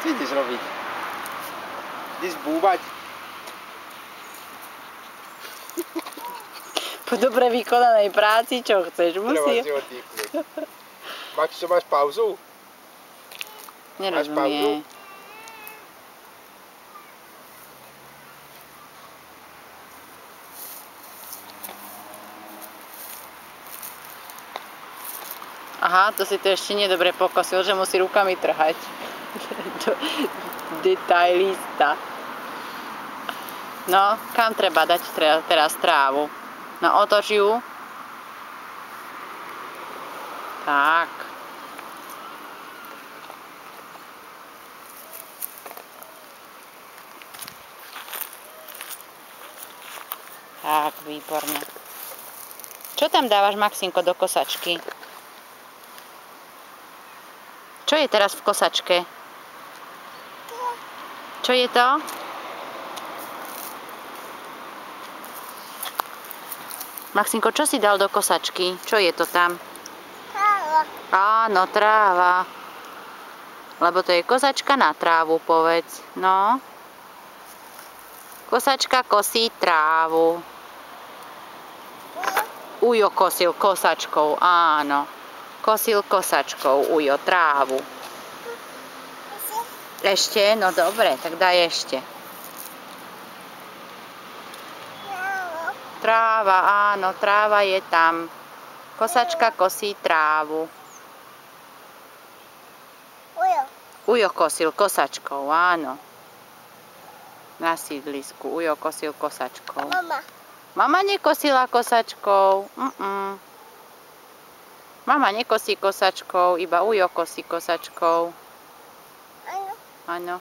Čo ideš robiť? Ideš búvať? Po dobre vykonanej práci, čo chceš? Treba Musí. si oddychnúť. Max, čo máš pauzu? Nerozumie. Aha, to si to ešte nedobre pokosil, že musí rukami trhať. Detailista. No, kam treba dať teraz trávu? No, otoč ju. Tak. Tak, výborne. Čo tam dávaš, Maxinko, do kosačky? Čo je teraz v kosačke? Čo je to? Maxinko, čo si dal do kosačky? Čo je to tam? Tráva. Áno, tráva. Lebo to je kosačka na trávu, povedz. No. Kosačka kosí trávu. Ujo kosil kosačkou, áno. Kosil kosačkou, Ujo, trávu. Ešte? No dobre, tak daj ešte. Tráva, áno, tráva je tam. Kosačka kosí trávu. Ujo. Ujo kosil kosačkou, áno. Na sídlisku. Ujo kosil kosačkou. Mama. Mama nekosila kosačkou. Mama nekosí kosačkou, iba Ujo kosí kosačkou. Áno. Áno.